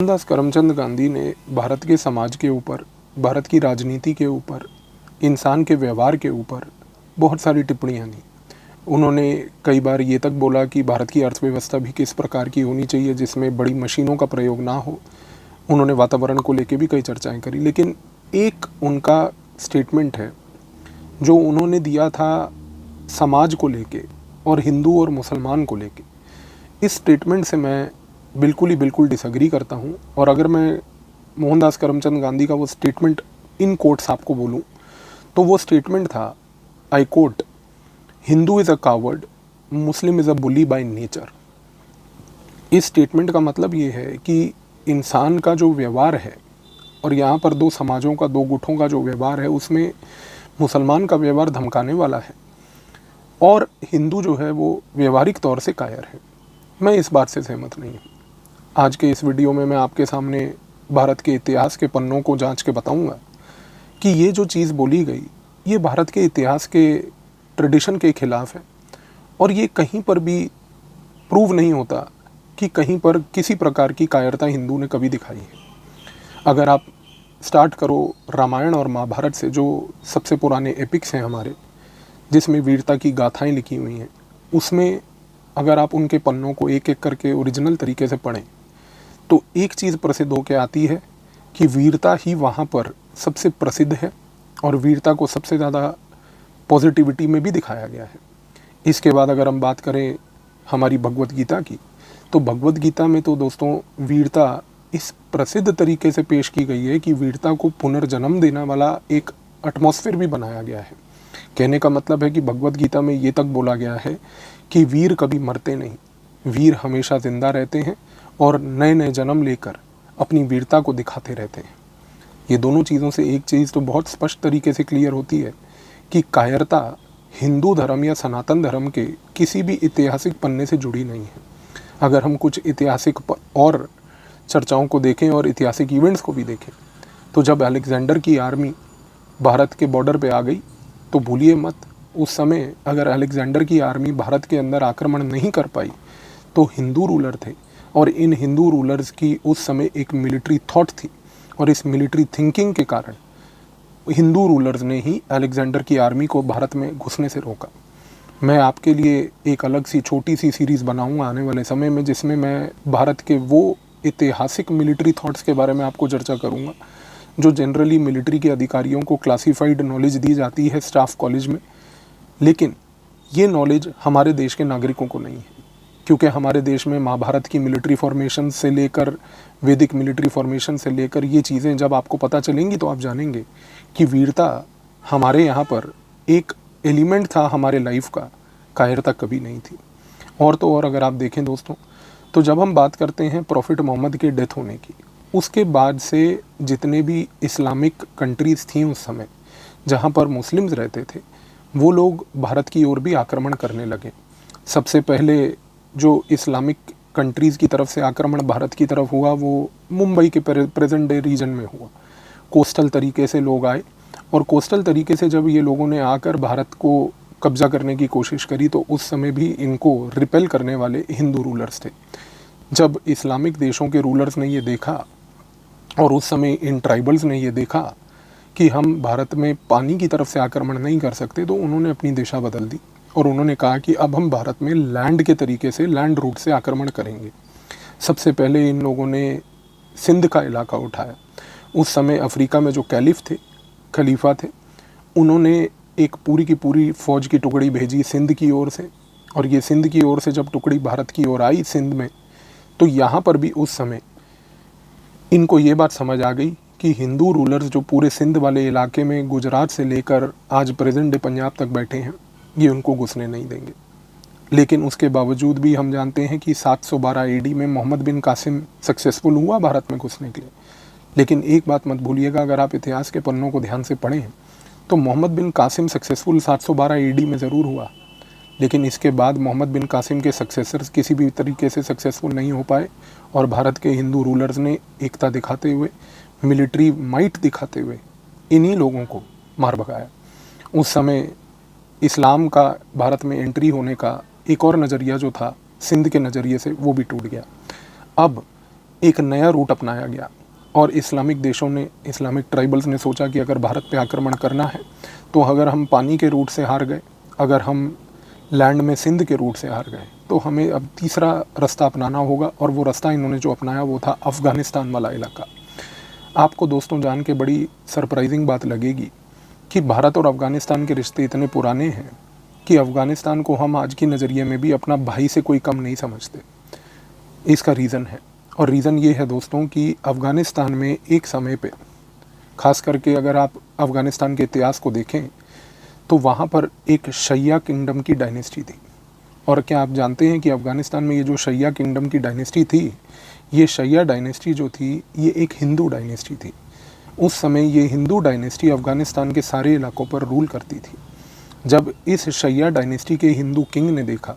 मोहनदास करमचंद गांधी ने भारत के समाज के ऊपर, भारत की राजनीति के ऊपर, इंसान के व्यवहार के ऊपर बहुत सारी टिप्पणियाँ दी। उन्होंने कई बार ये तक बोला कि भारत की अर्थव्यवस्था भी किस प्रकार की होनी चाहिए जिसमें बड़ी मशीनों का प्रयोग ना हो। उन्होंने वातावरण को लेके भी कई चर्चाएं करी, लेकिन एक उनका स्टेटमेंट है जो उन्होंने दिया था समाज को लेके और हिंदू और मुसलमान को लेके। इस स्टेटमेंट से मैं बिल्कुल डिसएग्री करता हूँ। और अगर मैं मोहनदास करमचंद गांधी का वो स्टेटमेंट इन कोट्स आपको बोलूँ तो वो स्टेटमेंट था, I quote, Hindu is a coward, Muslim is a bully by nature. इस स्टेटमेंट का मतलब ये है कि इंसान का जो व्यवहार है, और यहाँ पर दो समाजों का, दो गुटों का जो व्यवहार है, उसमें मुसलमान का व्यवहार धमकाने वाला है और हिंदू जो है वो व्यवहारिक तौर से कायर है। मैं इस बात से सहमत नहीं हूँ। आज के इस वीडियो में मैं आपके सामने भारत के इतिहास के पन्नों को जांच के बताऊंगा कि ये जो चीज़ बोली गई ये भारत के इतिहास के ट्रेडिशन के खिलाफ है और ये कहीं पर भी प्रूव नहीं होता कि कहीं पर किसी प्रकार की कायरता हिंदू ने कभी दिखाई है। अगर आप स्टार्ट करो रामायण और महाभारत से, जो सबसे पुराने एपिक्स हैं हमारे, जिसमें वीरता की गाथाएं लिखी हुई हैं, उसमें अगर आप उनके पन्नों को एक एक करके ओरिजिनल तरीके से पढ़ें तो एक चीज़ प्रसिद्ध होकर आती है कि वीरता ही वहाँ पर सबसे प्रसिद्ध है और वीरता को सबसे ज़्यादा पॉजिटिविटी में भी दिखाया गया है। इसके बाद अगर हम बात करें हमारी भगवत गीता की, तो भगवत गीता में तो दोस्तों वीरता इस प्रसिद्ध तरीके से पेश की गई है कि वीरता को पुनर्जन्म देने वाला एक एटमॉस्फेयर भी बनाया गया है। कहने का मतलब है कि भगवत गीता में ये तक बोला गया है कि वीर कभी मरते नहीं, वीर हमेशा ज़िंदा रहते हैं और नए नए जन्म लेकर अपनी वीरता को दिखाते रहते हैं। ये दोनों चीज़ों से एक चीज़ तो बहुत स्पष्ट तरीके से क्लियर होती है कि कायरता हिंदू धर्म या सनातन धर्म के किसी भी ऐतिहासिक पन्ने से जुड़ी नहीं है। अगर हम कुछ ऐतिहासिक और चर्चाओं को देखें और ऐतिहासिक इवेंट्स को भी देखें, तो जब अलेक्जेंडर की आर्मी भारत के बॉर्डर पे आ गई तो भूलिए मत, उस समय अगर अलेक्जेंडर की आर्मी भारत के अंदर आक्रमण नहीं कर पाई तो हिंदू रूलर थे और इन हिंदू रूलर्स की उस समय एक मिलिट्री थॉट थी और इस मिलिट्री थिंकिंग के कारण हिंदू रूलर्स ने ही अलेक्जेंडर की आर्मी को भारत में घुसने से रोका। मैं आपके लिए एक अलग सी छोटी सी सीरीज़ बनाऊंगा आने वाले समय में, जिसमें मैं भारत के वो ऐतिहासिक मिलिट्री थॉट्स के बारे में आपको चर्चा करूंगा जो जनरली मिलिट्री के अधिकारियों को क्लासिफाइड नॉलेज दी जाती है स्टाफ कॉलेज में, लेकिन ये नॉलेज हमारे देश के नागरिकों को नहीं है, क्योंकि हमारे देश में महाभारत की मिलिट्री फॉर्मेशन से लेकर वैदिक मिलिट्री फॉर्मेशन से लेकर ये चीज़ें जब आपको पता चलेंगी तो आप जानेंगे कि वीरता हमारे यहाँ पर एक एलिमेंट था हमारे लाइफ का, कायरता कभी नहीं थी। और तो और अगर आप देखें दोस्तों, तो जब हम बात करते हैं प्रॉफिट मोहम्मद के डेथ होने की, उसके बाद से जितने भी इस्लामिक कंट्रीज़ थी उस समय जहाँ पर मुस्लिम्स रहते थे, वो लोग भारत की ओर भी आक्रमण करने लगे। सबसे पहले जो इस्लामिक कंट्रीज़ की तरफ से आक्रमण भारत की तरफ हुआ वो मुंबई के प्रेजेंट डे रीजन में हुआ। कोस्टल तरीके से लोग आए और कोस्टल तरीके से जब ये लोगों ने आकर भारत को कब्जा करने की कोशिश करी तो उस समय भी इनको रिपेल करने वाले हिंदू रूलर्स थे। जब इस्लामिक देशों के रूलर्स ने ये देखा और उस समय इन ट्राइबल्स ने ये देखा कि हम भारत में पानी की तरफ से आक्रमण नहीं कर सकते, तो उन्होंने अपनी दिशा बदल दी और उन्होंने कहा कि अब हम भारत में लैंड के तरीके से, लैंड रूट से आक्रमण करेंगे। सबसे पहले इन लोगों ने सिंध का इलाका उठाया। उस समय अफ्रीका में जो कैलिफ थे, खलीफा थे, उन्होंने एक पूरी की पूरी फ़ौज की टुकड़ी भेजी सिंध की ओर से, और ये सिंध की ओर से जब टुकड़ी भारत की ओर आई सिंध में, तो यहाँ पर भी उस समय इनको ये बात समझ आ गई कि हिंदू रूलर्स जो पूरे सिंध वाले इलाके में गुजरात से लेकर आज प्रेजेंट डे पंजाब तक बैठे हैं, ये उनको घुसने नहीं देंगे। लेकिन उसके बावजूद भी हम जानते हैं कि 712 AD में मोहम्मद बिन कासिम सक्सेसफुल हुआ भारत में घुसने के लिए। लेकिन एक बात मत भूलिएगा, अगर आप इतिहास के पन्नों को ध्यान से पढ़ें तो मोहम्मद बिन कासिम सक्सेसफुल 712 AD में ज़रूर हुआ, लेकिन इसके बाद मोहम्मद बिन कासिम के सक्सेसर्स किसी भी तरीके से सक्सेसफुल नहीं हो पाए और भारत के हिंदू रूलर्स ने एकता दिखाते हुए, मिलिट्री माइट दिखाते हुए इन्हीं लोगों को मार भगाया। उस समय इस्लाम का भारत में एंट्री होने का एक और नज़रिया जो था सिंध के नज़रिए से, वो भी टूट गया। अब एक नया रूट अपनाया गया और इस्लामिक देशों ने, इस्लामिक ट्राइबल्स ने सोचा कि अगर भारत पे आक्रमण करना है तो अगर हम पानी के रूट से हार गए, अगर हम लैंड में सिंध के रूट से हार गए, तो हमें अब तीसरा रास्ता अपनाना होगा। और वो रास्ता इन्होंने जो अपनाया वो था अफ़गानिस्तान वाला इलाका। आपको दोस्तों जान के बड़ी सरप्राइजिंग बात लगेगी कि भारत और अफ़गानिस्तान के रिश्ते इतने पुराने हैं कि अफ़गानिस्तान को हम आज के नज़रिए में भी अपना भाई से कोई कम नहीं समझते। इसका रीज़न है, और रीज़न ये है दोस्तों कि अफ़गानिस्तान में एक समय पे, ख़ास करके अगर आप अफ़गानिस्तान के इतिहास को देखें तो वहाँ पर एक शैया किंगडम की डायनेस्टी थी। और क्या आप जानते हैं कि अफ़गानिस्तान में ये जो शैया किंगडम की डायनेस्टी थी, ये शैया डायनेस्टी जो थी ये एक हिंदू डायनेस्टी थी। उस समय ये हिंदू डायनेस्टी अफ़गानिस्तान के सारे इलाकों पर रूल करती थी। जब इस शैया डायनेस्टी के हिंदू किंग ने देखा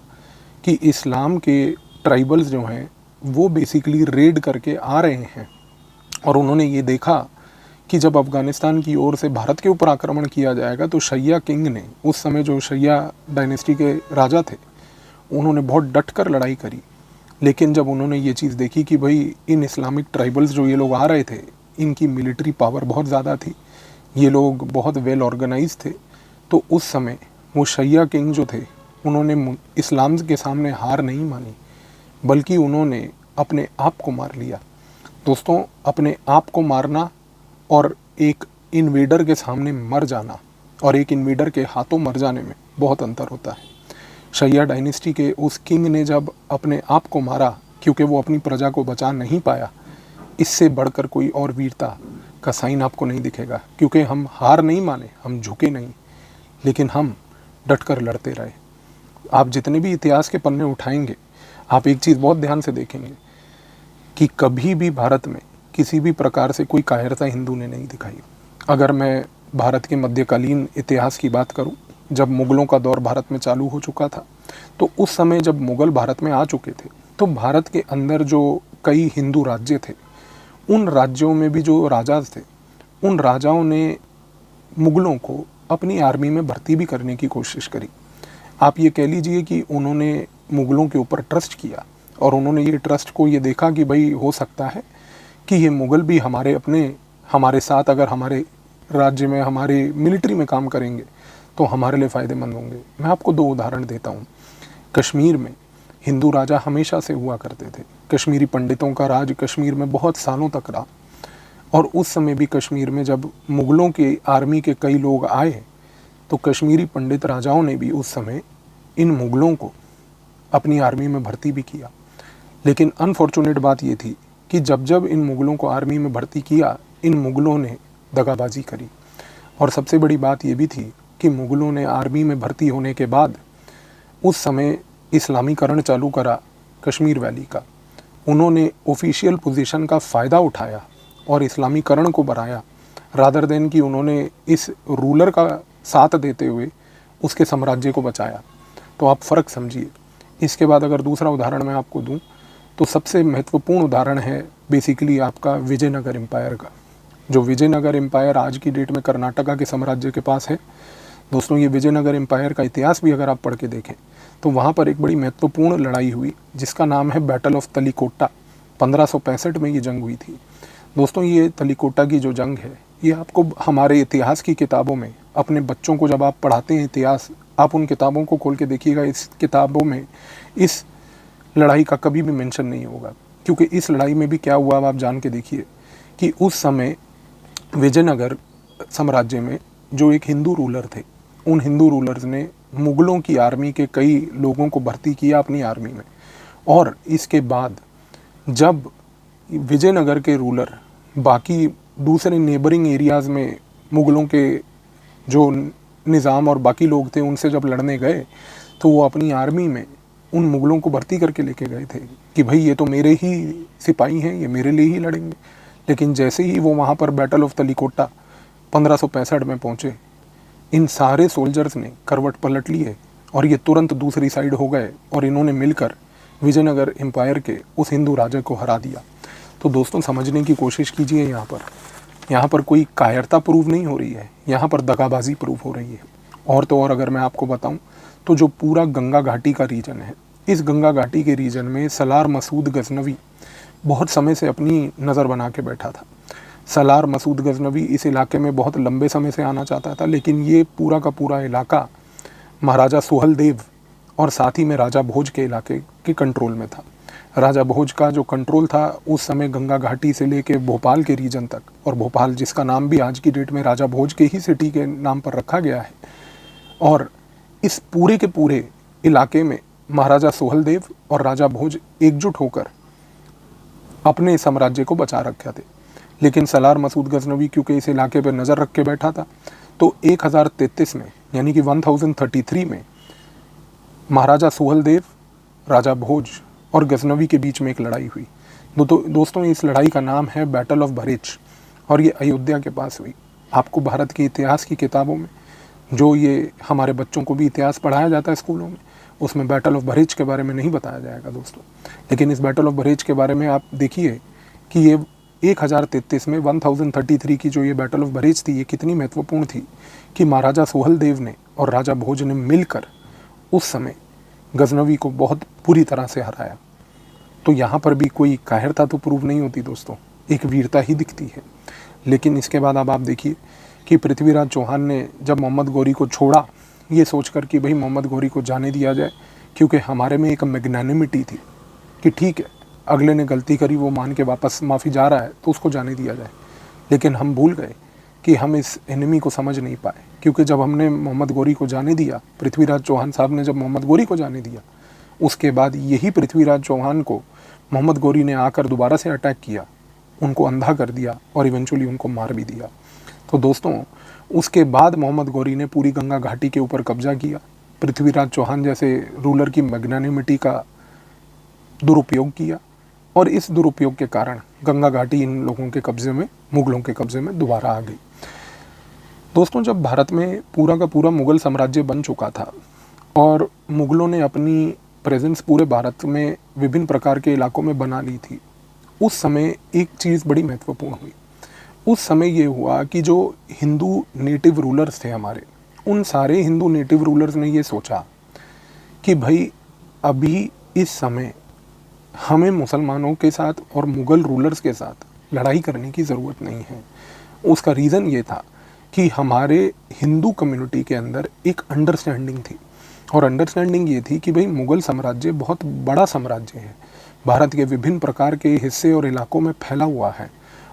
कि इस्लाम के ट्राइबल्स जो हैं वो बेसिकली रेड करके आ रहे हैं, और उन्होंने ये देखा कि जब अफ़गानिस्तान की ओर से भारत के ऊपर आक्रमण किया जाएगा तो शैया किंग ने, उस समय जो शैया डायनेस्टी के राजा थे, उन्होंने बहुत डटकर लड़ाई करी। लेकिन जब उन्होंने ये चीज़ देखी कि भाई इन इस्लामिक ट्राइबल्स जो ये लोग आ रहे थे, इनकी मिलिट्री पावर बहुत ज़्यादा थी, ये लोग बहुत वेल ऑर्गेनाइज थे, तो उस समय वो शैया किंग जो थे उन्होंने इस्लाम के सामने हार नहीं मानी, बल्कि उन्होंने अपने आप को मार लिया। दोस्तों, अपने आप को मारना और एक इन्वेडर के सामने मर जाना और एक इन्वेडर के हाथों मर जाने में बहुत अंतर होता है। शैया डायनेस्टी के उस किंग ने जब अपने आप को मारा क्योंकि वो अपनी प्रजा को बचा नहीं पाया, इससे बढ़कर कोई और वीरता का साइन आपको नहीं दिखेगा। क्योंकि हम हार नहीं माने, हम झुके नहीं, लेकिन हम डटकर लड़ते रहे। आप जितने भी इतिहास के पन्ने उठाएंगे, आप एक चीज़ बहुत ध्यान से देखेंगे कि कभी भी भारत में किसी भी प्रकार से कोई कायरता हिंदू ने नहीं दिखाई। अगर मैं भारत के मध्यकालीन इतिहास की बात करूं, जब मुग़लों का दौर भारत में चालू हो चुका था, तो उस समय जब मुग़ल भारत में आ चुके थे, तो भारत के अंदर जो कई हिंदू राज्य थे, उन राज्यों में भी जो राजा थे, उन राजाओं ने मुग़लों को अपनी आर्मी में भर्ती भी करने की कोशिश करी। आप ये कह लीजिए कि उन्होंने मुग़लों के ऊपर ट्रस्ट किया, और उन्होंने ये ट्रस्ट को ये देखा कि भाई हो सकता है कि ये मुग़ल भी हमारे साथ अगर हमारे राज्य में, हमारे मिलिट्री में काम करेंगे तो हमारे लिए फ़ायदेमंद होंगे। मैं आपको दो उदाहरण देता हूँ। कश्मीर में हिंदू राजा हमेशा से हुआ करते थे। कश्मीरी पंडितों का राज कश्मीर में बहुत सालों तक रहा, और उस समय भी कश्मीर में जब मुग़लों की आर्मी के कई लोग आए तो कश्मीरी पंडित राजाओं ने भी उस समय इन मुग़लों को अपनी आर्मी में भर्ती भी किया। लेकिन अनफॉर्चुनेट बात ये थी कि जब जब इन मुग़लों को आर्मी में भर्ती किया, इन मुग़लों ने दगाबाजी करी। और सबसे बड़ी बात ये भी थी कि मुग़लों ने आर्मी में भर्ती होने के बाद उस समय इस्लामीकरण चालू करा कश्मीर वैली का। उन्होंने ऑफिशियल पोजीशन का फ़ायदा उठाया और इस्लामीकरण को बढ़ाया, रादर देन कि उन्होंने इस रूलर का साथ देते हुए उसके साम्राज्य को बचाया। तो आप फ़र्क समझिए। इसके बाद अगर दूसरा उदाहरण मैं आपको दूं, तो सबसे महत्वपूर्ण उदाहरण है बेसिकली आपका विजयनगर एम्पायर का। जो विजयनगर एम्पायर आज की डेट में कर्नाटका के साम्राज्य के पास है। दोस्तों, ये विजयनगर एम्पायर का इतिहास भी अगर आप पढ़ के देखें तो वहाँ पर एक बड़ी महत्वपूर्ण लड़ाई हुई जिसका नाम है बैटल ऑफ तलीकोटा। 1565 में ये जंग हुई थी। दोस्तों, ये तलीकोटा की जो जंग है, ये आपको हमारे इतिहास की किताबों में, अपने बच्चों को जब आप पढ़ाते हैं इतिहास, आप उन किताबों को खोल के देखिएगा, इस किताबों में इस लड़ाई का कभी भी मेंशन नहीं होगा। क्योंकि इस लड़ाई में भी क्या हुआ आप जान के देखिए कि उस समय विजयनगर साम्राज्य में जो एक हिंदू रूलर थे, उन हिंदू रूलर्स ने मुग़लों की आर्मी के कई लोगों को भर्ती किया अपनी आर्मी में। और इसके बाद जब विजयनगर के रूलर बाकी दूसरे नेबरिंग एरियाज़ में मुग़लों के जो निज़ाम और बाकी लोग थे उनसे जब लड़ने गए, तो वो अपनी आर्मी में उन मुग़लों को भर्ती करके लेके गए थे कि भाई ये तो मेरे ही सिपाही हैं, ये मेरे लिए ही लड़ेंगे। लेकिन जैसे ही वो वहाँ पर बैटल ऑफ तलीकोटा 1565 में पहुँचे, इन सारे सोल्जर्स ने करवट पलट लिए और ये तुरंत दूसरी साइड हो गए और इन्होंने मिलकर विजयनगर एम्पायर के उस हिंदू राजा को हरा दिया। तो दोस्तों, समझने की कोशिश कीजिए, यहाँ पर कोई कायरता प्रूव नहीं हो रही है, यहाँ पर दगाबाजी प्रूव हो रही है। और तो और अगर मैं आपको बताऊँ तो जो पूरा गंगा घाटी का रीजन है, इस गंगा घाटी के रीजन में सलार मसूद गजनवी बहुत समय से अपनी नज़र बना के बैठा था। सलार मसूद गजनवी इस इलाके में बहुत लंबे समय से आना चाहता था, लेकिन ये पूरा का पूरा इलाका महाराजा सुहेलदेव और साथ ही में राजा भोज के इलाके के कंट्रोल में था। राजा भोज का जो कंट्रोल था उस समय गंगा घाटी से लेके भोपाल के रीजन तक, और भोपाल जिसका नाम भी आज की डेट में राजा भोज के ही सिटी के नाम पर रखा गया है। और इस पूरे के पूरे इलाके में महाराजा सुहेलदेव और राजा भोज एकजुट होकर अपने साम्राज्य को बचा रखे थे। लेकिन सलार मसूद गजनवी क्योंकि इस इलाके पर नज़र रख के बैठा था, तो 1033 में यानी कि 1033 में महाराजा सुहेलदेव, राजा भोज और गजनवी के बीच में एक लड़ाई हुई। दोस्तों इस लड़ाई का नाम है बैटल ऑफ बरेच, और ये अयोध्या के पास हुई। आपको भारत के इतिहास की किताबों में, जो ये हमारे बच्चों को भी इतिहास पढ़ाया जाता है स्कूलों में, उसमें बैटल ऑफ बरेच के बारे में नहीं बताया जाएगा दोस्तों। लेकिन इस बैटल ऑफ बरेच के बारे में आप देखिए कि ये 1033 में 1033 की जो ये बैटल ऑफ बरेच थी, ये कितनी महत्वपूर्ण थी कि महाराजा सुहेलदेव ने और राजा भोज ने मिलकर उस समय गजनवी को बहुत बुरी तरह से हराया। तो यहाँ पर भी कोई कायरता तो प्रूव नहीं होती दोस्तों, एक वीरता ही दिखती है। लेकिन इसके बाद अब आप देखिए कि पृथ्वीराज चौहान ने जब मोहम्मद गौरी को छोड़ा, ये सोचकर कि भाई मोहम्मद गौरी को जाने दिया जाए, क्योंकि हमारे में एक मैग्नानिमिटी थी कि ठीक है अगले ने गलती करी, वो मान के वापस माफ़ी जा रहा है तो उसको जाने दिया जाए। लेकिन हम भूल गए कि हम इस एनिमी को समझ नहीं पाए, क्योंकि जब हमने मोहम्मद गौरी को जाने दिया, पृथ्वीराज चौहान साहब ने जब मोहम्मद गौरी को जाने दिया, उसके बाद यही पृथ्वीराज चौहान को मोहम्मद गौरी ने आकर दोबारा से अटैक किया, उनको अंधा कर दिया और इवेंचुअली उनको मार भी दिया। तो दोस्तों उसके बाद मोहम्मद गौरी ने पूरी गंगा घाटी के ऊपर कब्जा किया। पृथ्वीराज चौहान जैसे रूलर की मैग्नानिमिटी का दुरुपयोग किया, और इस दुरुपयोग के कारण गंगा घाटी इन लोगों के कब्ज़े में, मुग़लों के कब्ज़े में दोबारा आ गई। दोस्तों जब भारत में पूरा का पूरा मुग़ल साम्राज्य बन चुका था और मुग़लों ने अपनी प्रेजेंस पूरे भारत में विभिन्न प्रकार के इलाकों में बना ली थी, उस समय एक चीज़ बड़ी महत्वपूर्ण हुई। उस समय ये हुआ कि जो हिंदू नेटिव रूलर्स थे हमारे, उन सारे हिंदू नेटिव रूलर्स ने ये सोचा कि भाई अभी इस समय हमें मुसलमानों के साथ और मुग़ल रूलर्स के साथ लड़ाई करने की ज़रूरत नहीं है। उसका रीज़न ये था कि हमारे हिंदू कम्युनिटी के अंदर एक अंडरस्टैंडिंग थी, और अंडरस्टैंडिंग ये थी कि भाई मुग़ल साम्राज्य बहुत बड़ा साम्राज्य है, भारत के विभिन्न प्रकार के हिस्से और इलाकों में फैला हुआ है,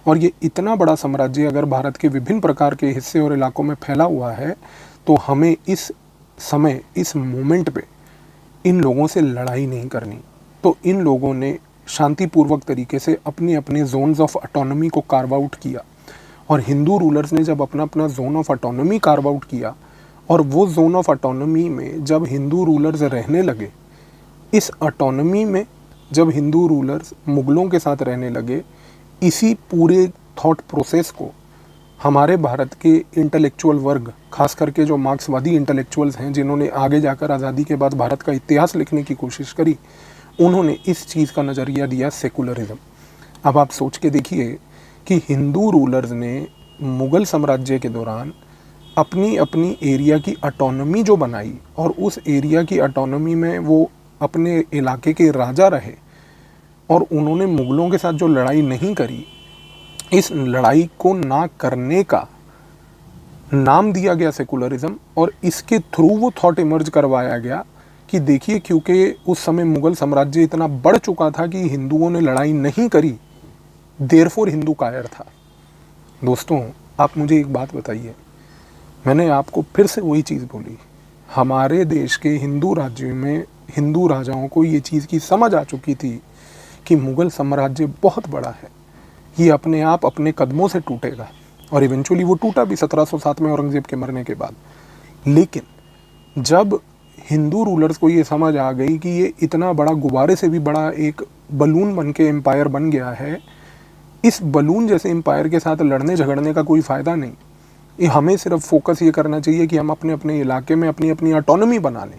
और ये इतना बड़ा साम्राज्य अगर भारत के विभिन्न प्रकार के हिस्से और इलाकों में फैला हुआ है, तो हमें इस समय, इस मोमेंट पे इन लोगों से लड़ाई नहीं करनी। तो इन लोगों ने शांतिपूर्वक तरीके से अपने अपने जोन्स ऑफ ऑटोनॉमी को कार्व आउट किया, और हिंदू रूलर्स ने जब अपना अपना zone of autonomy carve out किया, और वो जोन ऑफ ऑटोनॉमी में जब हिंदू रूलर्स रहने लगे, इस ऑटोनॉमी में जब हिंदू रूलर्स मुग़लों के साथ रहने लगे, इसी पूरे थॉट प्रोसेस को हमारे भारत के इंटेलेक्चुअल वर्ग, खास करके जो मार्क्सवादी इंटेलेक्चुअल्स हैं, जिन्होंने आगे जाकर आज़ादी के बाद भारत का इतिहास लिखने की कोशिश करी, उन्होंने इस चीज़ का नज़रिया दिया सेकुलरिज्म। अब आप सोच के देखिए कि हिंदू रूलर्स ने मुग़ल साम्राज्य के दौरान अपनी अपनी एरिया की ऑटोनॉमी जो बनाई, और उस एरिया की ऑटोनॉमी में वो अपने इलाके के राजा रहे, और उन्होंने मुग़लों के साथ जो लड़ाई नहीं करी, इस लड़ाई को ना करने का नाम दिया गया सेकुलरिज्म, और इसके थ्रू वो थॉट इमर्ज करवाया गया कि देखिए क्योंकि उस समय मुग़ल साम्राज्य इतना बढ़ चुका था कि हिंदुओं ने लड़ाई नहीं करी, देयरफॉर हिंदू कायर था। दोस्तों आप मुझे एक बात बताइए, मैंने आपको फिर से वही चीज़ बोली, हमारे देश के हिंदू राज्यों में हिंदू राजाओं को ये चीज़ की समझ आ चुकी थी कि मुग़ल साम्राज्य बहुत बड़ा है, ये अपने आप अपने कदमों से टूटेगा, और इवेंचुअली वो टूटा भी 1707 में औरंगज़ेब के मरने के बाद। लेकिन जब हिंदू रूलर्स को ये समझ आ गई कि ये इतना बड़ा, गुब्बारे से भी बड़ा एक बलून बन के एम्पायर बन गया है, इस बलून जैसे एम्पायर के साथ लड़ने झगड़ने का कोई फ़ायदा नहीं, ये हमें सिर्फ फोकस ये करना चाहिए कि हम अपने अपने इलाके में अपनी अपनी ऑटोनॉमी बना लें।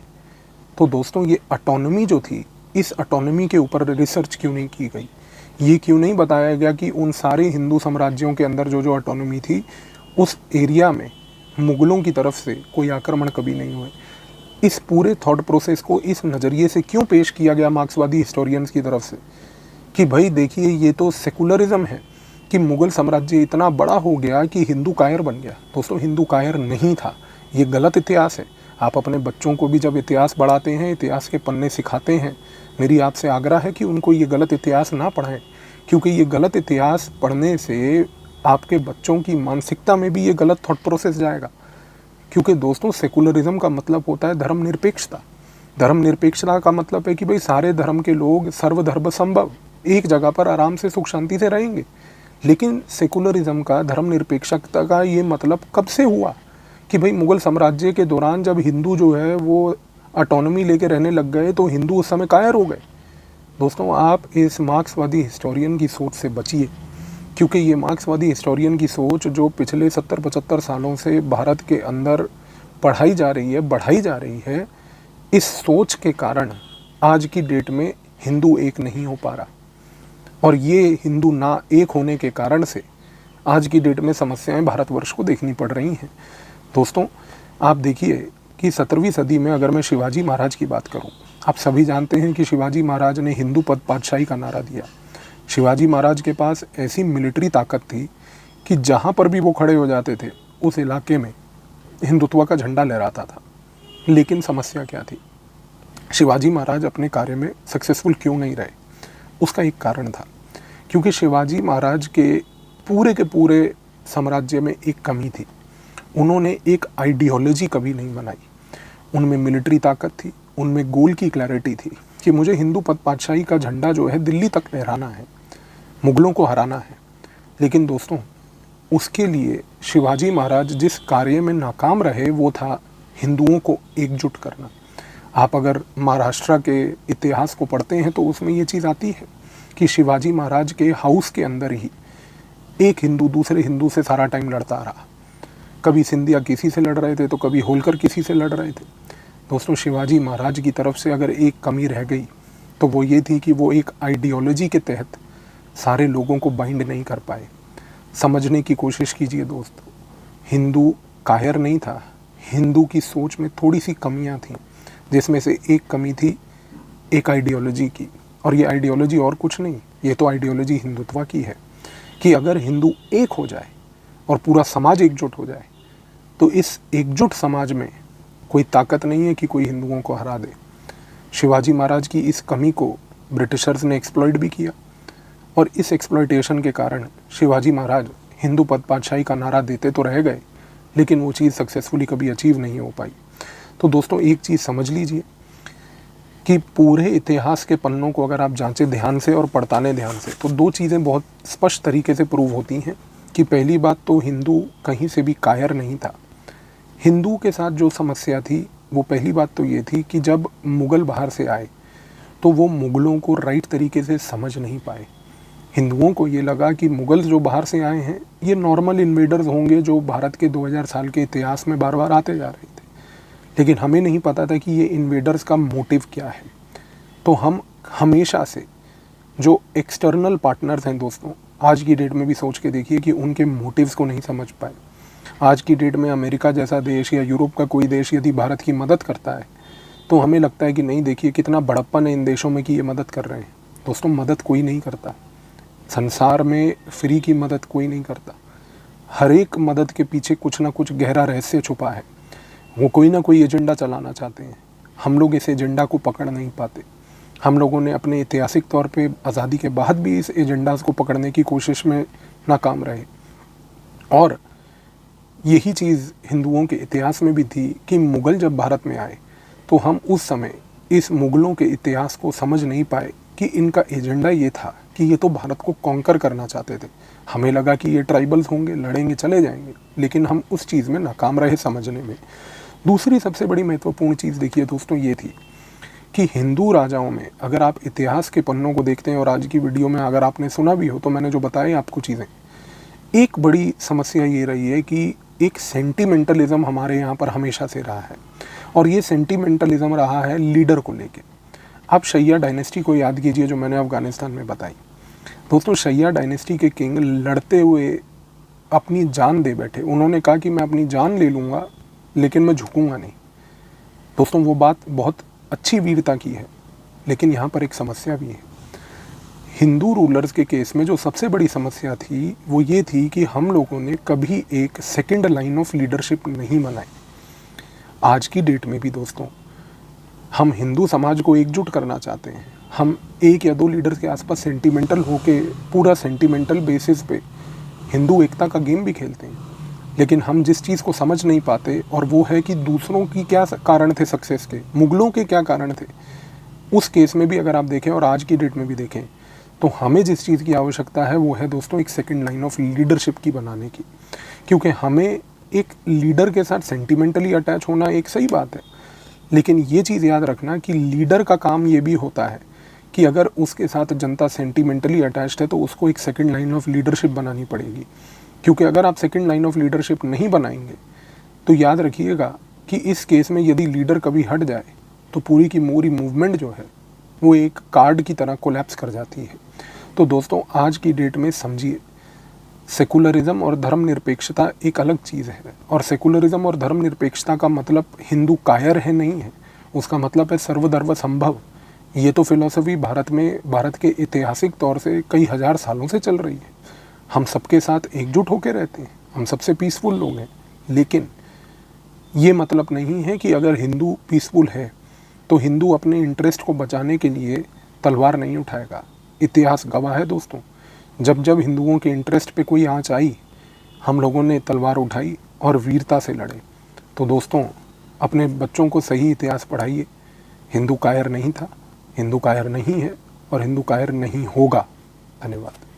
तो दोस्तों ये ऑटोनॉमी जो थी, इस ऑटोनॉमी के ऊपर रिसर्च क्यों नहीं की गई? ये क्यों नहीं बताया गया कि उन सारे हिंदू साम्राज्यों के अंदर जो जो ऑटोनॉमी थी, उस एरिया में मुग़लों की तरफ से कोई आक्रमण कभी नहीं हुए? इस पूरे थॉट प्रोसेस को इस नज़रिए से क्यों पेश किया गया मार्क्सवादी हिस्टोरियंस की तरफ से कि भाई देखिए ये तो सेकुलरिज्म है कि मुग़ल साम्राज्य इतना बड़ा हो गया कि हिंदू कायर बन गया। दोस्तों हिंदू कायर नहीं था, ये गलत इतिहास है। आप अपने बच्चों को भी जब इतिहास पढ़ाते हैं, इतिहास के पन्ने सिखाते हैं, मेरी आपसे आग्रह है कि उनको ये गलत इतिहास ना पढ़ाएं, क्योंकि ये गलत इतिहास पढ़ने से आपके बच्चों की मानसिकता में भी ये गलत थॉट प्रोसेस जाएगा। क्योंकि दोस्तों सेकुलरिज्म का मतलब होता है धर्मनिरपेक्षता। धर्मनिरपेक्षता का मतलब है कि भाई सारे धर्म के लोग सर्वधर्म संभव एक जगह पर आराम से सुख शांति से रहेंगे। लेकिन सेकुलरिज्म का, धर्मनिरपेक्षता का ये मतलब कब से हुआ कि भाई मुग़ल साम्राज्य के दौरान जब हिंदू जो है वो ऑटोनॉमी लेके रहने लग गए तो हिंदू उस समय कायर हो गए। दोस्तों आप इस मार्क्सवादी हिस्टोरियन की सोच से बचिए, क्योंकि ये मार्क्सवादी हिस्टोरियन की सोच जो पिछले 70-75 सालों से भारत के अंदर पढ़ाई जा रही है, बढ़ाई जा रही है, इस सोच के कारण आज की डेट में हिंदू एक नहीं हो पा रहा। और ये हिंदू ना एक होने के कारण से आज की डेट में समस्याएं भारतवर्ष को देखनी पड़ रही हैं। दोस्तों आप देखिए कि 17वीं सदी में अगर मैं शिवाजी महाराज की बात करूं, आप सभी जानते हैं कि शिवाजी महाराज ने हिंदू पद पातशाही का नारा दिया। शिवाजी महाराज के पास ऐसी मिलिट्री ताकत थी कि जहाँ पर भी वो खड़े हो जाते थे उस इलाके में हिंदुत्व का झंडा लहराता था। लेकिन समस्या क्या थी, शिवाजी महाराज अपने कार्य में सक्सेसफुल क्यों नहीं रहे? उसका एक कारण था, क्योंकि शिवाजी महाराज के पूरे साम्राज्य में एक कमी थी। उन्होंने एक आइडियोलॉजी कभी नहीं बनाई। उनमें मिलिट्री ताकत थी, उनमें गोल की क्लैरिटी थी कि मुझे हिंदू पद पातशाही का झंडा जो है दिल्ली तक लहराना है, मुग़लों को हराना है। लेकिन दोस्तों उसके लिए शिवाजी महाराज जिस कार्य में नाकाम रहे वो था हिंदुओं को एकजुट करना। आप अगर महाराष्ट्र के इतिहास को पढ़ते हैं तो उसमें ये चीज़ आती है कि शिवाजी महाराज के हाउस के अंदर ही एक हिंदू दूसरे हिंदू से सारा टाइम लड़ता रहा। कभी सिंधिया किसी से लड़ रहे थे तो कभी होलकर किसी से लड़ रहे थे। दोस्तों शिवाजी महाराज की तरफ से अगर एक कमी रह गई तो वो ये थी कि वो एक आइडियोलॉजी के तहत सारे लोगों को बाइंड नहीं कर पाए। समझने की कोशिश कीजिए दोस्तों, हिंदू कायर नहीं था, हिंदू की सोच में थोड़ी सी कमियां थीं, जिसमें से एक कमी थी एक आइडियोलॉजी की। और ये आइडियोलॉजी और कुछ नहीं, ये तो आइडियोलॉजी हिंदुत्व की है कि अगर हिंदू एक हो जाए और पूरा समाज एकजुट हो जाए तो इस एकजुट समाज में कोई ताकत नहीं है कि कोई हिंदुओं को हरा दे। शिवाजी महाराज की इस कमी को ब्रिटिशर्स ने एक्सप्लॉइट भी किया और इस एक्सप्लॉइटेशन के कारण शिवाजी महाराज हिंदू पद पातशाही का नारा देते तो रह गए, लेकिन वो चीज़ सक्सेसफुली कभी अचीव नहीं हो पाई। तो दोस्तों एक चीज़ समझ लीजिए कि पूरे इतिहास के पन्नों को अगर आप जांचें ध्यान से और पड़तालें ध्यान से, तो दो चीज़ें बहुत स्पष्ट तरीके से प्रूव होती हैं कि पहली बात तो हिंदू कहीं से भी कायर नहीं था। हिंदू के साथ जो समस्या थी वो पहली बात तो ये थी कि जब मुग़ल बाहर से आए तो वो मुग़लों को राइट तरीके से समझ नहीं पाए। हिंदुओं को ये लगा कि मुग़ल जो बाहर से आए हैं ये नॉर्मल इन्वेडर्स होंगे जो भारत के 2000 साल के इतिहास में बार बार आते जा रहे थे, लेकिन हमें नहीं पता था कि ये इन्वेडर्स का मोटिव क्या है। तो हम हमेशा से जो एक्सटर्नल पार्टनर्स हैं दोस्तों, आज की डेट में भी सोच के देखिए कि उनके मोटिव्स को नहीं समझ पाए। आज की डेट में अमेरिका जैसा देश या यूरोप का कोई देश यदि भारत की मदद करता है तो हमें लगता है कि नहीं, देखिए कितना बड़प्पन है इन देशों में कि ये मदद कर रहे हैं। दोस्तों मदद कोई नहीं करता, संसार में फ्री की मदद कोई नहीं करता। हर एक मदद के पीछे कुछ ना कुछ गहरा रहस्य छुपा है। वो कोई ना कोई एजेंडा चलाना चाहते हैं। हम लोग इस एजेंडा को पकड़ नहीं पाते। हम लोगों ने अपने ऐतिहासिक तौर पे आज़ादी के बाद भी इस एजेंडाज को पकड़ने की कोशिश में नाकाम रहे। और यही चीज़ हिंदुओं के इतिहास में भी थी कि मुग़ल जब भारत में आए तो हम उस समय इस मुग़लों के इतिहास को समझ नहीं पाए कि इनका एजेंडा ये था कि ये तो भारत को कॉन्कर करना चाहते थे। हमें लगा कि ये ट्राइबल्स होंगे, लड़ेंगे, चले जाएंगे, लेकिन हम उस चीज़ में नाकाम रहे समझने में। दूसरी सबसे बड़ी महत्वपूर्ण चीज़ देखिए दोस्तों ये थी कि हिंदू राजाओं में अगर आप इतिहास के पन्नों को देखते हैं और आज की वीडियो में अगर आपने सुना भी हो तो मैंने जो बताया आपको चीज़ें, एक बड़ी समस्या ये रही है कि एक सेंटिमेंटलिज्म हमारे यहाँ पर हमेशा से रहा है। और ये सेंटिमेंटलिज्म रहा है लीडर को लेके। आप शैया डायनेस्टी को याद कीजिए जो मैंने अफ़गानिस्तान में बताई। दोस्तों शैया डायनेस्टी के किंग लड़ते हुए अपनी जान दे बैठे। उन्होंने कहा कि मैं अपनी जान ले लूँगा लेकिन मैं झुकूँगा नहीं। दोस्तों वो बात बहुत अच्छी वीरता की है, लेकिन यहाँ पर एक समस्या भी है। हिंदू रूलर्स के केस में जो सबसे बड़ी समस्या थी वो ये थी कि हम लोगों ने कभी एक सेकंड लाइन ऑफ लीडरशिप नहीं बनाई। आज की डेट में भी दोस्तों हम हिंदू समाज को एकजुट करना चाहते हैं। हम एक या दो लीडर्स के आसपास सेंटिमेंटल होके पूरा सेंटिमेंटल बेसिस पे हिंदू एकता का गेम भी खेलते हैं, लेकिन हम जिस चीज़ को समझ नहीं पाते और वो है कि दूसरों की क्या कारण थे सक्सेस के, मुगलों के क्या कारण थे। उस केस में भी अगर आप देखें और आज की डेट में भी देखें तो हमें जिस चीज़ की आवश्यकता है वो है दोस्तों एक सेकंड लाइन ऑफ लीडरशिप की बनाने की। क्योंकि हमें एक लीडर के साथ सेंटिमेंटली अटैच होना एक सही बात है, लेकिन ये चीज़ याद रखना कि लीडर का काम ये भी होता है कि अगर उसके साथ जनता सेंटिमेंटली अटैच्ड है तो उसको एक सेकंड लाइन ऑफ लीडरशिप बनानी पड़ेगी। क्योंकि अगर आप सेकंड लाइन ऑफ लीडरशिप नहीं बनाएंगे तो याद रखिएगा कि इस केस में यदि लीडर कभी हट जाए तो पूरी की पूरी मूवमेंट जो है वो एक कार्ड की तरह कोलैप्स कर जाती है। तो दोस्तों आज की डेट में समझिए, सेकुलरिज्म और धर्मनिरपेक्षता एक अलग चीज़ है, और सेकुलरिज्म और धर्मनिरपेक्षता का मतलब हिंदू कायर है नहीं है, उसका मतलब है सर्वधर्म संभव। ये तो फिलॉसफी भारत के ऐतिहासिक तौर से कई हजार सालों से चल रही है। हम सबके साथ एकजुट होकर रहते हैं, हम सबसे पीसफुल लोग हैं, लेकिन ये मतलब नहीं है कि अगर हिंदू पीसफुल है तो हिंदू अपने इंटरेस्ट को बचाने के लिए तलवार नहीं उठाएगा। इतिहास गवाह है दोस्तों, जब जब हिंदुओं के इंटरेस्ट पे कोई आंच आई हम लोगों ने तलवार उठाई और वीरता से लड़े। तो दोस्तों अपने बच्चों को सही इतिहास पढ़ाइए। हिंदू कायर नहीं था, हिंदू कायर नहीं है और हिंदू कायर नहीं होगा। धन्यवाद।